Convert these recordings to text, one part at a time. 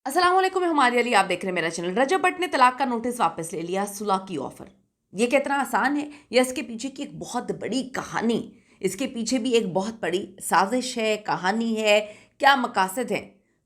अस्सलाम वालेकुम, मैं हमारी अली, आप देख रहे हैं मेरा चैनल। रजब भट्ट ने तलाक का नोटिस वापस ले लिया, सुलह की ऑफर। ये कितना आसान है या इसके पीछे की एक बहुत बड़ी कहानी, इसके पीछे भी एक बहुत बड़ी साजिश है, कहानी है। क्या मकासद हैं?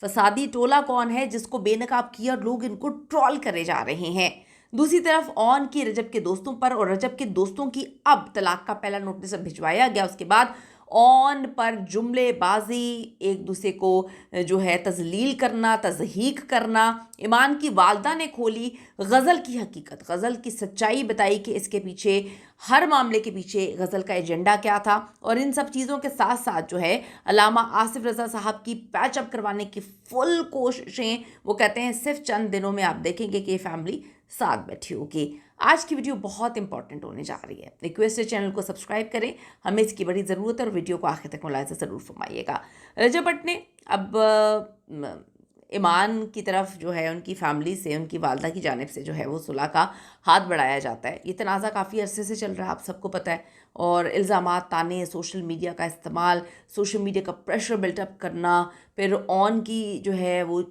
फसादी टोला कौन है जिसको बेनकाब किया और लोग इनको ट्रोल करे जा रहे हैं? दूसरी तरफ ऑन की रजब के दोस्तों पर और रजब के दोस्तों की अब तलाक का पहला नोटिस भिजवाया गया। उसके बाद ऑन पर जुमलेबाजी, एक दूसरे को जो है तजलील करना, तजहीक करना। ईमान की वालदा ने खोली गज़ल की हकीकत, गज़ल की सच्चाई बताई कि इसके पीछे, हर मामले के पीछे गज़ल का एजेंडा क्या था। और इन सब चीज़ों के साथ साथ जो है अल्लामा आसिफ रज़ा साहब की पैचअप करवाने की फुल कोशिशें। वो कहते हैं सिर्फ चंद दिनों में आप देखेंगे कि ये फैमिली साथ बैठी होगी। आज की वीडियो बहुत इंपॉर्टेंट होने जा रही है। रिक्वेस्ट है चैनल को सब्सक्राइब करें, हमें इसकी बड़ी ज़रूरत है और वीडियो को आखिर तक मुलाहिज़ा ज़रूर फरमाइएगा। रजब भट्ट ने अब ईमान की तरफ जो है उनकी फैमिली से, उनकी वालदा की जानिब से जो है वो सुलह का हाथ बढ़ाया जाता है। ये तनाज़ा काफ़ी अरसे से चल रहा है, आप सबको पता है। और इल्ज़ामात, ताने, सोशल मीडिया का इस्तेमाल, सोशल मीडिया का प्रेशर बिल्टअप करना, फिर ऑन की जो है वो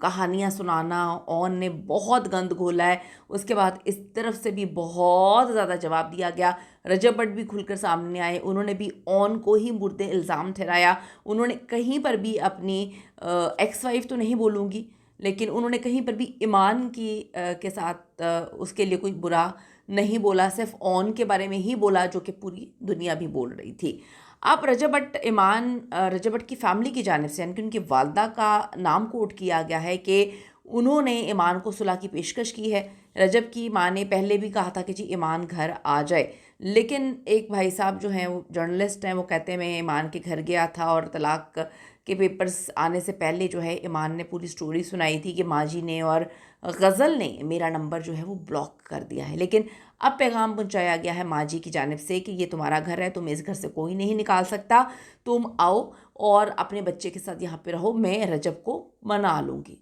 कहानियाँ सुनाना। ऑन ने बहुत गंद घोला है। उसके बाद इस तरफ से भी बहुत ज़्यादा जवाब दिया गया। रजब भट्ट भी खुलकर सामने आए, उन्होंने भी ऑन को ही मुर्दे इल्ज़ाम ठहराया। उन्होंने कहीं पर भी अपनी एक्स वाइफ तो नहीं बोलूँगी, लेकिन उन्होंने कहीं पर भी ईमान की के साथ उसके लिए कोई बुरा नहीं बोला, सिर्फ ऑन के बारे में ही बोला, जो कि पूरी दुनिया भी बोल रही थी। अब रजब भट्ट, रजब भट्ट की फैमिली की जानिब से, यानी कि उनकी वालदा का नाम कोट किया गया है कि उन्होंने ईमान को सुलह की पेशकश की है। रजब की माँ ने पहले भी कहा था कि जी ईमान घर आ जाए, लेकिन एक भाई साहब जो हैं, वो जर्नलिस्ट हैं, वो कहते हैं मैं ईमान के घर गया था और तलाक के पेपर्स आने से पहले जो है ईमान ने पूरी स्टोरी सुनाई थी कि माँ जी ने और गज़ल ने मेरा नंबर जो है वो ब्लॉक कर दिया है। लेकिन अब पैगाम पहुंचाया गया है माँ जी की जानिब से कि ये तुम्हारा घर है, तुम इस घर से कोई नहीं निकाल सकता, तुम आओ और अपने बच्चे के साथ यहाँ पे रहो, मैं रजब को मना लूँगी।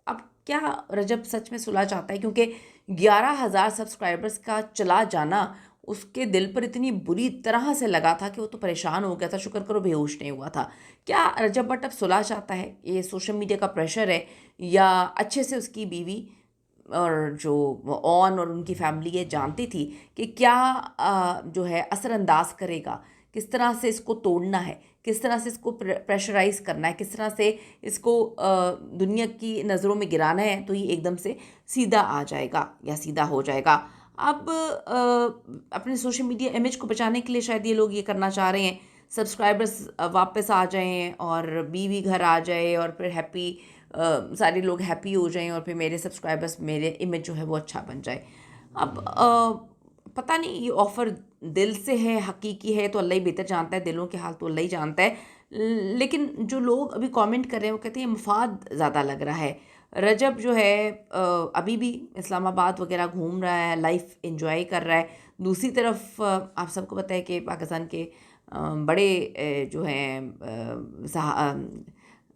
अब क्या रजब सच में सुलह चाहता है? क्योंकि 11,000 सब्सक्राइबर्स का चला जाना उसके दिल पर इतनी बुरी तरह से लगा था कि वो तो परेशान हो गया था, शुक्र करो बेहोश नहीं हुआ था। क्या रजब भट्ट अब सुलह चाहता है? ये सोशल मीडिया का प्रेशर है या अच्छे से उसकी बीवी और जो ऑन और उनकी फैमिली ये जानती थी कि क्या जो है असरअंदाज करेगा, किस तरह से इसको तोड़ना है, किस तरह से इसको प्रेशराइज़ करना है, किस तरह से इसको दुनिया की नज़रों में गिराना है, तो ये एकदम से सीधा आ जाएगा या सीधा हो जाएगा। अब अपने सोशल मीडिया इमेज को बचाने के लिए शायद ये लोग ये करना चाह रहे हैं, सब्सक्राइबर्स वापस आ जाएँ और बीवी घर आ जाए और फिर सारे लोग हैप्पी हो जाएं और फिर मेरे सब्सक्राइबर्स, मेरे इमेज जो है वो अच्छा बन जाए। अब पता नहीं ये ऑफ़र दिल से है, हकीकी है, तो अल्लाह ही बेहतर जानता है, दिलों के हाल तो अल्लाह ही जानता है। लेकिन जो लोग अभी कमेंट कर रहे हैं वो कहते हैं मफाद ज़्यादा लग रहा है। रजब जो है अभी भी इस्लामाबाद वगैरह घूम रहा है, लाइफ एंजॉय कर रहा है। दूसरी तरफ आप सबको पता है कि पाकिस्तान के बड़े जो हैं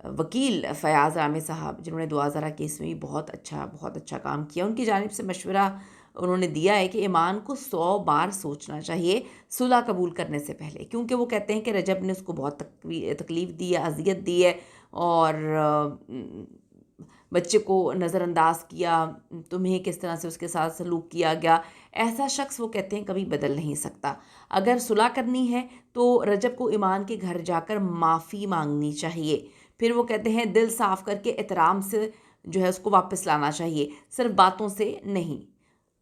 वकील फ़याज़ आमिर साहब, जिन्होंने 2000 केस में भी बहुत अच्छा काम किया, उनकी जानिब से मशवरा उन्होंने दिया है कि ईमान को 100 बार सोचना चाहिए सुलह कबूल करने से पहले, क्योंकि वो कहते हैं कि रजब ने उसको बहुत तकलीफ़ दी है, अज़ियत दी है और बच्चे को नज़रअंदाज किया, तुम्हें किस तरह से उसके साथ सलूक किया गया। ऐसा शख्स, वो कहते हैं, कभी बदल नहीं सकता। अगर सुलह करनी है तो रजब को ईमान के घर जाकर माफ़ी मांगनी चाहिए। फिर वो कहते हैं दिल साफ़ करके एहतराम से जो है उसको वापस लाना चाहिए, सिर्फ बातों से नहीं।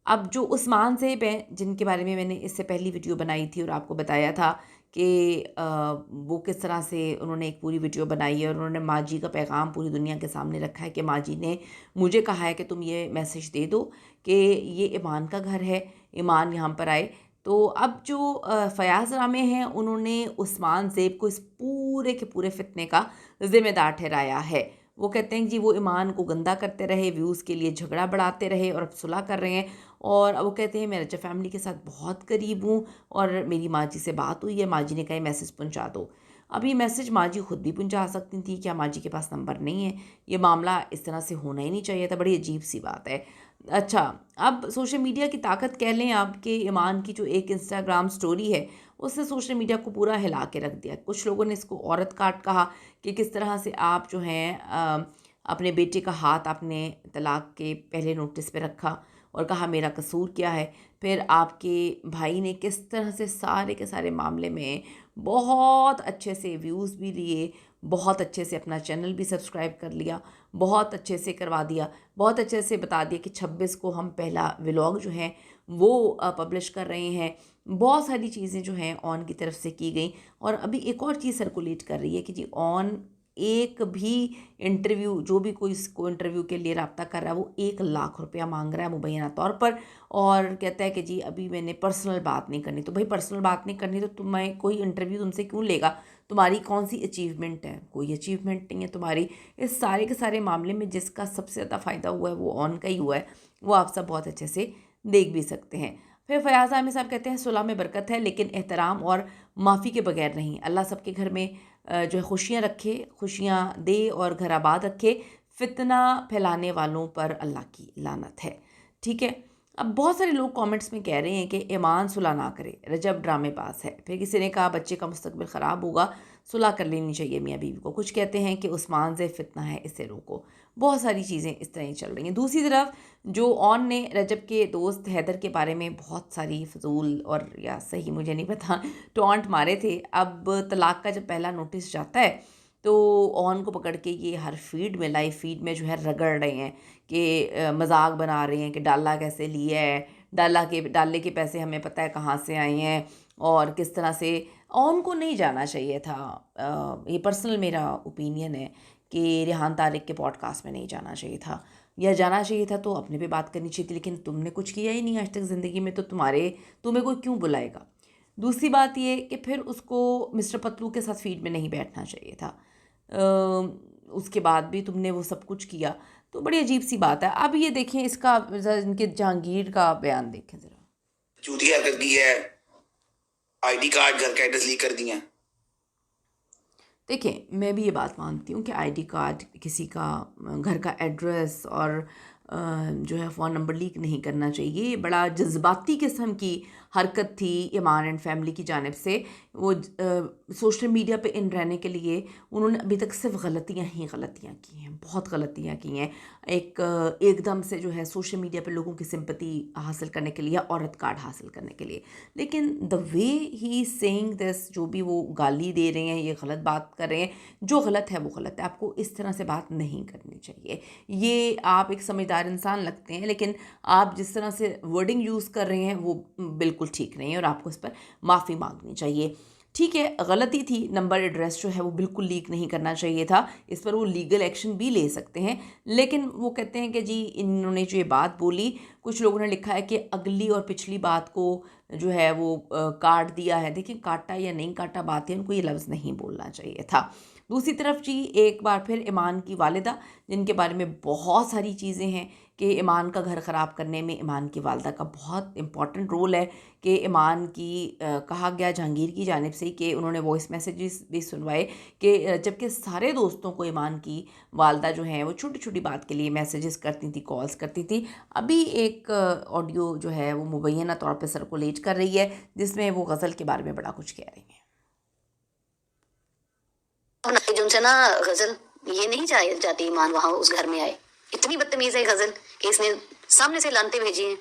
अब जो उस्मान ज़ेब हैं, जिनके बारे में मैंने इससे पहली वीडियो बनाई थी और आपको बताया था कि वो किस तरह से उन्होंने एक पूरी वीडियो बनाई है और उन्होंने माँ जी का पैगाम पूरी दुनिया के सामने रखा है कि माँ जी ने मुझे कहा है कि तुम ये मैसेज दे दो कि ये ईमान का घर है, ईमान यहाँ पर आए। तो अब जो फ़याज़ रामे हैं, उन्होंने उस्मान ज़ेब को इस पूरे के पूरे फितने का ज़िम्मेदार ठहराया है। वो कहते हैं कि जी वो ईमान को गंदा करते रहे, व्यूज़ के लिए झगड़ा बढ़ाते रहे और अब सुलह कर रहे हैं। और अब वो कहते हैं मैं रजब फैमिली के साथ बहुत करीब हूँ और मेरी माँ जी से बात हुई है, माँ जी ने कहा मैसेज पहुँचा दो। अब ये मैसेज माँ जी खुद भी पहुँचा सकती थी, क्या माँ जी के पास नंबर नहीं है? ये मामला इस तरह से होना ही नहीं चाहिए था, बड़ी अजीब सी बात है। अच्छा, अब सोशल मीडिया की ताकत कह लें आप कि ईमान की जो एक इंस्टाग्राम स्टोरी है, उसने सोशल मीडिया को पूरा हिला के रख दिया। कुछ लोगों ने इसको औरत काट कहा कि किस तरह से आप जो हैं अपने बेटे का हाथ आपने तलाक के पहले नोटिस पे रखा और कहा मेरा कसूर क्या है। फिर आपके भाई ने किस तरह से सारे के सारे मामले में बहुत अच्छे से व्यूज़ भी लिए, बहुत अच्छे से अपना चैनल भी सब्सक्राइब कर लिया, बहुत अच्छे से करवा दिया, बहुत अच्छे से बता दिया कि 26 को हम पहला व्लॉग जो है वो पब्लिश कर रहे हैं। बहुत सारी चीज़ें जो हैं ऑन की तरफ से की गई। और अभी एक और चीज़ सर्कुलेट कर रही है कि जी ऑन एक भी इंटरव्यू, जो भी कोई इसको इंटरव्यू के लिए रब्ता कर रहा है, वो 1 लाख रुपया मांग रहा है मुबैना तौर पर। और कहता है कि जी अभी मैंने पर्सनल बात नहीं करनी। तो भाई पर्सनल बात नहीं करनी तो तुम्हें कोई इंटरव्यू तुमसे क्यों लेगा? तुम्हारी कौन सी अचीवमेंट है? कोई अचीवमेंट नहीं है तुम्हारी। इस सारे के सारे मामले में जिसका सबसे ज़्यादा फ़ायदा हुआ है वो ऑन का ही हुआ है, वो आप सब बहुत अच्छे से देख भी सकते हैं। फिर फयाज़ आमिर साहब कहते हैं सुलह में बरकत है लेकिन एहतराम और माफ़ी के बगैर नहीं। अल्लाह सबके घर में जो है खुशियाँ रखे, खुशियाँ दे और घर आबाद रखे। फितना फैलाने वालों पर अल्लाह की लानत है। ठीक है। अब बहुत सारे लोग कमेंट्स में कह रहे हैं कि ईमान सुलह ना करे, रजब ड्रामेबाज है। फिर किसी ने कहा बच्चे का मुस्तकबिल ख़राब होगा, सुलह कर लेनी चाहिए मियाँ बीवी को। कुछ कहते हैं कि उस्मान से फितना है, इसे रोको। बहुत सारी चीज़ें इस तरह ही चल रही हैं। दूसरी तरफ जो ऑन ने रजब के दोस्त हैदर के बारे में बहुत सारी फजूल और या सही मुझे नहीं पता टॉन्ट मारे थे। अब तलाक का जब पहला नोटिस जाता है तो ऑन को पकड़ के ये हर फीड में, लाइव फीड में जो है रगड़ रहे हैं कि मजाक बना रहे हैं कि डाला कैसे लिया है, डाले के पैसे हमें पता है कहाँ से आए हैं और किस तरह से। ऑन को नहीं जाना चाहिए था। ये पर्सनल मेरा ओपिनियन है कि रेहान तारिक के पॉडकास्ट में नहीं जाना चाहिए था, या जाना चाहिए था तो अपने पे बात करनी चाहिए थी। लेकिन तुमने कुछ किया ही नहीं आज तक ज़िंदगी में, तो तुम्हें कोई क्यों बुलाएगा? दूसरी बात ये कि फिर उसको मिस्टर पतलू के साथ फीड में नहीं बैठना चाहिए था। उसके बाद भी तुमने वो सब कुछ किया, तो बड़ी अजीब सी बात है। अब ये देखें इसका इनके जहांगीर का बयान देखें ज़रा। चूतिया कर दी है, आईडी कार्ड घर का एड्रेस लीक कर दिया। देखिए मैं भी ये बात मानती हूँ कि आईडी कार्ड, किसी का घर का एड्रेस और जो है फ़ोन नंबर लीक नहीं करना चाहिए। ये बड़ा जज्बाती किस्म की हरकत थी ईमान एंड फैमिली की जानिब से। वो सोशल मीडिया पे इन रहने के लिए उन्होंने अभी तक सिर्फ गलतियाँ ही गलतियाँ की हैं, बहुत गलतियाँ की हैं। एकदम से जो है सोशल मीडिया पे लोगों की सिंपैथी हासिल करने के लिए, औरत कार्ड हासिल करने के लिए। लेकिन the way he saying this, जो भी वो गाली दे रहे हैं, ये गलत बात कर रहे हैं, जो गलत है वो गलत है। आपको इस तरह से बात नहीं करनी चाहिए। ये आप एक समझदार इंसान लगते हैं, लेकिन आप जिस तरह से वर्डिंग यूज़ कर रहे हैं वो बिल्कुल ठीक नहीं है और आपको इस पर माफ़ी मांगनी चाहिए। ठीक है, गलती थी, नंबर एड्रेस जो है वो बिल्कुल लीक नहीं करना चाहिए था। इस पर वो लीगल एक्शन भी ले सकते हैं। लेकिन वो कहते हैं कि जी इन्होंने जो ये बात बोली, कुछ लोगों ने लिखा है कि अगली और पिछली बात को जो है वो काट दिया है। देखिए काटा या नहीं काटा बात है, उनको ये लफ्ज़ नहीं बोलना चाहिए था। दूसरी तरफ जी एक बार फिर ईमान की वालिदा, जिनके बारे में बहुत सारी चीज़ें हैं कि ईमान का घर ख़राब करने में ईमान की वालिदा का बहुत इम्पॉर्टेंट रोल है। कि ईमान की कहा गया जहांगीर की जानिब से कि उन्होंने वॉइस मैसेजेस भी सुनवाए कि जबकि सारे दोस्तों को ईमान की वालिदा जो हैं वो छोटी छोटी बात के लिए मैसेजेस करती थी, कॉल्स करती थी। अभी एक ऑडियो जो है वो मुबैना तौर पर सर्कुलेट कर रही है जिसमें वो गज़ल के बारे में बड़ा कुछ कह रही हैं। उनसे ना गजल ये नहीं चाहती ईमान वहाँ उस घर में आए। इतनी बदतमीज है गजल कि इसने सामने से लानते भेजी हैं।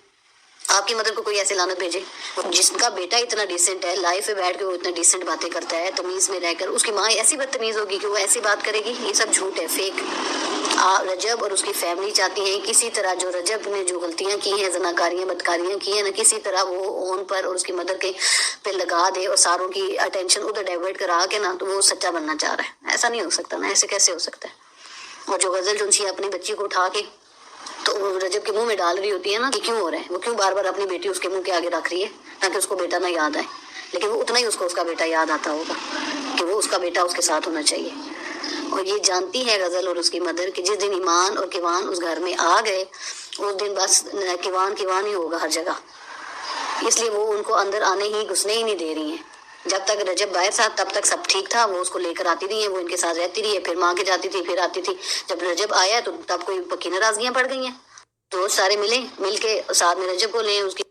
आपकी मदर को कोई ऐसे लानत भेजे? जिसका बेटा इतना डिसेंट है, लाइफ में बैठ के वो इतना डिसेंट बातें करता है, तमीज में रहकर, उसकी माँ ऐसी बदतमीज होगी कि वो ऐसी बात करेगी? ये सब झूठ है, फेक। रजब और उसकी फैमिली चाहती है किसी तरह जो रजब ने जो गलतियां की हैं, जनाकारियां बदकारियां की हैं ना, किसी तरह वो ओन पर और उसकी मदर के पे लगा दे और सारों की अटेंशन उधर डाइवर्ट करा के ना, तो वो सच्चा बनना चाह रहा है। ऐसा नहीं हो सकता ना, ऐसे कैसे हो सकता है? और जो गजल जो उनसी अपनी बच्ची को उठा के तो रजब के मुंह में डाल रही होती है ना, कि क्यों हो रहा है, वो क्यों बार बार अपनी बेटी उसके मुंह के आगे रख रही है ताकि उसको बेटा ना याद आए। लेकिन वो उतना ही उसको उसका बेटा याद आता होगा कि वो उसका बेटा उसके साथ होना चाहिए। और ये जानती है गजल और उसकी मदर कि जिस दिन ईमान और किवान उस घर में आ गए, उस दिन बस किवान किवान ही होगा हर जगह। इसलिए वो उनको अंदर आने ही, घुसने ही नहीं दे रही हैं। जब तक रजब बाहर था तब तक सब ठीक था, वो उसको लेकर आती रही है, वो इनके साथ रहती रही है, फिर माँ के जाती थी, फिर आती थी। जब रजब आया तो तब कोई पक्की नाराजगियां पड़ गई हैं। दोस्त सारे मिल के साथ में रजब को ले उसकी।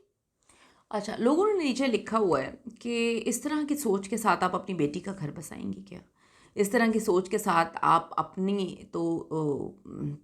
अच्छा, लोगों ने नीचे लिखा हुआ है कि इस तरह की सोच के साथ आप अपनी बेटी का घर बसाएंगी क्या? इस तरह की सोच के साथ आप अपनी तो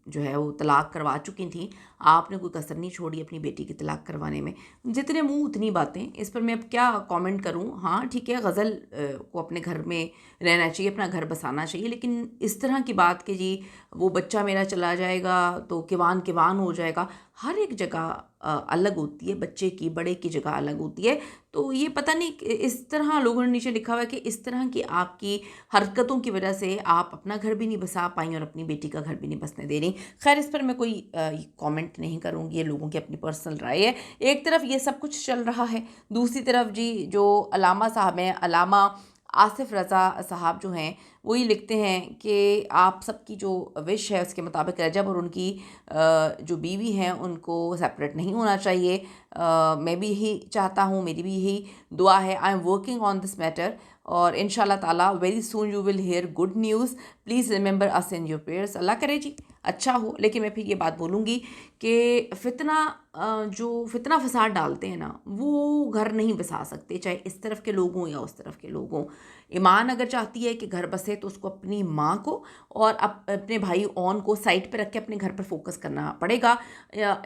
जो है वो तलाक करवा चुकी थी, आपने कोई कसर नहीं छोड़ी अपनी बेटी की तलाक करवाने में। जितने मुंह उतनी बातें, इस पर मैं अब क्या कमेंट करूं। हाँ ठीक है, गज़ल को अपने घर में रहना चाहिए, अपना घर बसाना चाहिए, लेकिन इस तरह की बात कि जी वो बच्चा मेरा चला जाएगा तो किवान किवान हो जाएगा, हर एक जगह अलग होती है, बच्चे की बड़े की जगह अलग होती है। तो ये पता नहीं इस तरह लोगों ने नीचे लिखा हुआ है कि इस तरह की आपकी हरकतों की वजह से आप अपना घर भी नहीं बसा पाई और अपनी बेटी का घर भी नहीं बसने दे रही। खैर, इस पर मैं कोई कमेंट नहीं करूँगी, ये लोगों की अपनी पर्सनल राय है। एक तरफ ये सब कुछ चल रहा है, दूसरी तरफ जी जो अलामा साहब हैं, अलामा आसिफ रज़ा साहब जो हैं, वो ये लिखते हैं कि आप सबकी जो विश है उसके मुताबिक रजब और उनकी जो बीवी हैं उनको सेपरेट नहीं होना चाहिए। मैं भी यही चाहता हूँ, मेरी भी यही दुआ है। I am working on this matter और इंशाल्लाह ताला very soon you will hear good news. Please remember us in your prayers. अल्लाह करे जी अच्छा हो। लेकिन मैं फिर ये बात बोलूँगी कि जो फितना फसाद डालते हैं ना, वो घर नहीं बसा सकते, चाहे इस तरफ के लोग हों या उस तरफ के लोग हों। ईमान अगर चाहती है कि घर बसे तो उसको अपनी माँ को और अपने भाई ऑन को साइड पे रख के अपने घर पर फोकस करना पड़ेगा।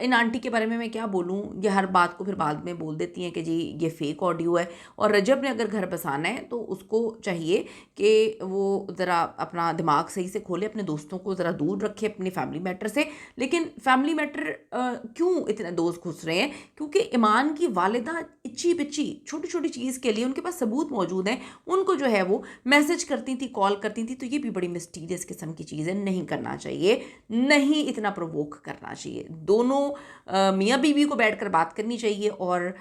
इन आंटी के बारे में मैं क्या बोलूँ, ये हर बात को फिर बाद में बोल देती हैं कि जी ये फेक ऑडियो है। और रजब ने अगर घर बसाना है तो उसको चाहिए कि वो ज़रा अपना दिमाग सही से खोले, अपने दोस्तों को ज़रा दूर रखे अपनी फैमिली मैटर से। लेकिन फैमिली मैटर क्यों इतने दोस्त घुस रहे हैं? क्योंकि ईमान की वालिदा इच्छी बिच्छी छोटी छोटी चीज़ के लिए उनके पास सबूत मौजूद हैं, उनको जो है वो मैसेज करती थी, कॉल करती थी। तो ये भी बड़ी मिस्टीरियस किस्म की चीज़ है, नहीं करना चाहिए, नहीं इतना प्रोवोक करना चाहिए। दोनों मियाँ बीवी को बैठ कर बात करनी चाहिए। और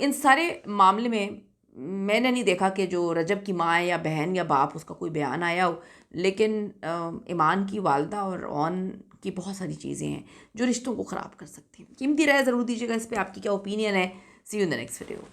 इन सारे मामले में मैंने नहीं देखा कि जो रजब की माँ या बहन या बाप उसका कोई बयान आया हो, लेकिन ईमान की वालदा और ऑन की बहुत सारी चीज़ें हैं जो रिश्तों को ख़राब कर सकती हैं। कीमती राय ज़रूर दीजिएगा इस पर, आपकी क्या ओपिनियन है। See you in the next video.